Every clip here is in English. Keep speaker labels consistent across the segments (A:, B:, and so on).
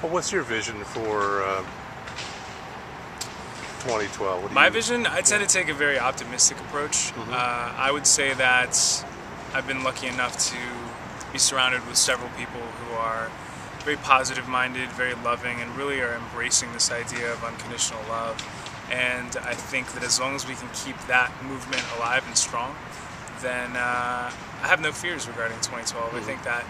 A: Well, what's your vision for 2012?
B: My vision, I tend to take a very optimistic approach. I would say that I've been lucky enough to be surrounded with several people who are very positive-minded, very loving, and really are embracing this idea of unconditional love. And I think that as long as we can keep that movement alive and strong, then I have no fears regarding 2012. I think that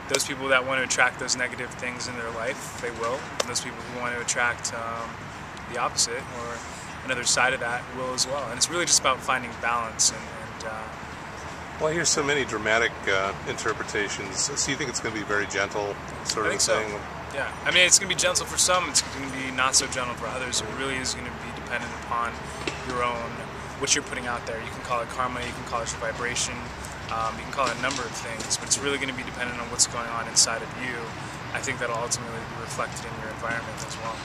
B: those people that want to attract those negative things in their life, they will. And those people who want to attract the opposite or another side of that will as well. And it's really just about finding balance.
A: Well, here's so many dramatic interpretations. So you think it's going to be very gentle, sort of thing?
B: So. Yeah. I mean, it's going to be gentle for some. It's going to be not so gentle for others. It really is going to be dependent upon your own, what you're putting out there. You can call it karma. You can call it your vibration. You can call it a number of things, but it's really going to be dependent on what's going on inside of you. I think that'll ultimately be reflected in your environment as well.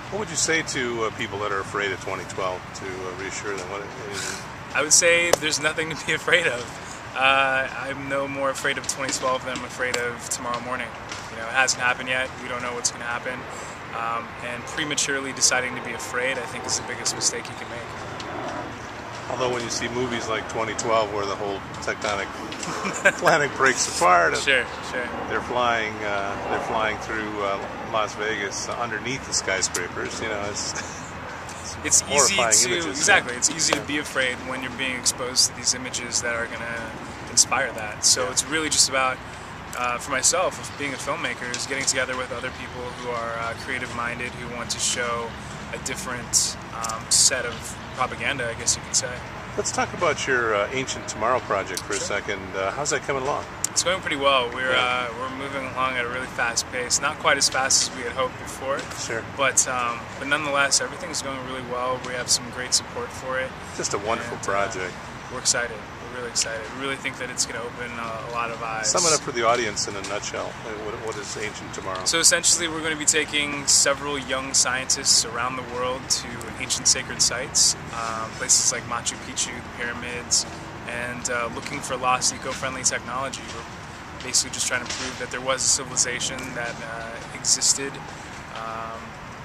A: What would you say to people that are afraid of 2012 to reassure them?
B: I would say there's nothing to be afraid of. I'm no more afraid of 2012 than I'm afraid of tomorrow morning. You know, it hasn't happened yet. We don't know what's going to happen. And prematurely deciding to be afraid, I think, is the biggest mistake you can make.
A: Although when you see movies like 2012 where the whole tectonic planet breaks apart, and
B: sure.
A: they're flying through Las Vegas underneath the skyscrapers. You know, it's
B: easy to
A: images,
B: exactly. It's easy to be afraid when you're being exposed to these images that are going to inspire that. So it's really just about, for myself, of being a filmmaker, is getting together with other people who are creative-minded, who want to show a different set of propaganda, I guess you could say.
A: Let's talk about your Ancient Tomorrow project for a second. How's that coming along?
B: It's going pretty well. We're moving along at a really fast pace. Not quite as fast as we had hoped before.
A: Sure.
B: But nonetheless, everything's going really well. We have some great support for it.
A: Just a wonderful project.
B: We're excited. We're really excited. We really think that it's going to open a lot of eyes.
A: Sum it up for the audience in a nutshell. What is Ancient Tomorrow?
B: So essentially, we're going to be taking several young scientists around the world to ancient sacred sites, places like Machu Picchu, the pyramids, and looking for lost eco-friendly technology. We're basically just trying to prove that there was a civilization that existed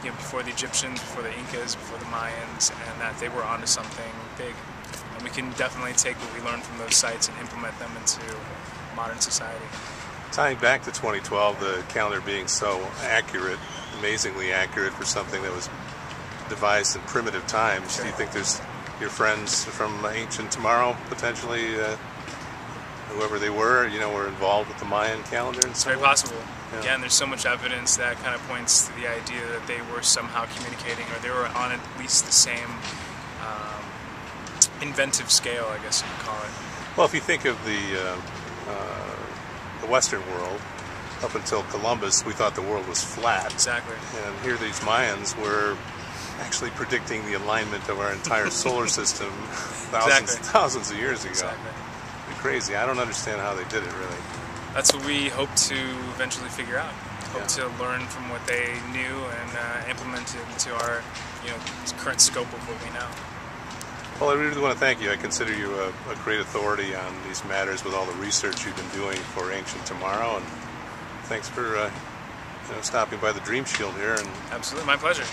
B: before the Egyptians, before the Incas, before the Mayans, and that they were onto something big. And we can definitely take what we learned from those sites and implement them into modern society.
A: Tying back to 2012, the calendar being so accurate, amazingly accurate for something that was devised in primitive times, do you think there's your friends from Ancient Tomorrow, potentially, whoever they were, were involved with the Mayan calendar?
B: It's very possible. Yeah. Again, there's so much evidence that kind of points to the idea that they were somehow communicating, or they were on at least the same inventive scale, I guess you could call it.
A: Well, if you think of the Western world, up until Columbus, we thought the world was flat.
B: Exactly.
A: And here these Mayans were actually predicting the alignment of our entire solar system thousands of years ago.
B: Exactly.
A: It's crazy. I don't understand how they did it, really.
B: That's what we hope to eventually figure out. Hope to learn from what they knew and implement it into our current scope of what we know.
A: Well, I really want to thank you. I consider you a great authority on these matters with all the research you've been doing for Ancient Tomorrow, and thanks for stopping by the Dream Shield here.
B: Absolutely, my pleasure.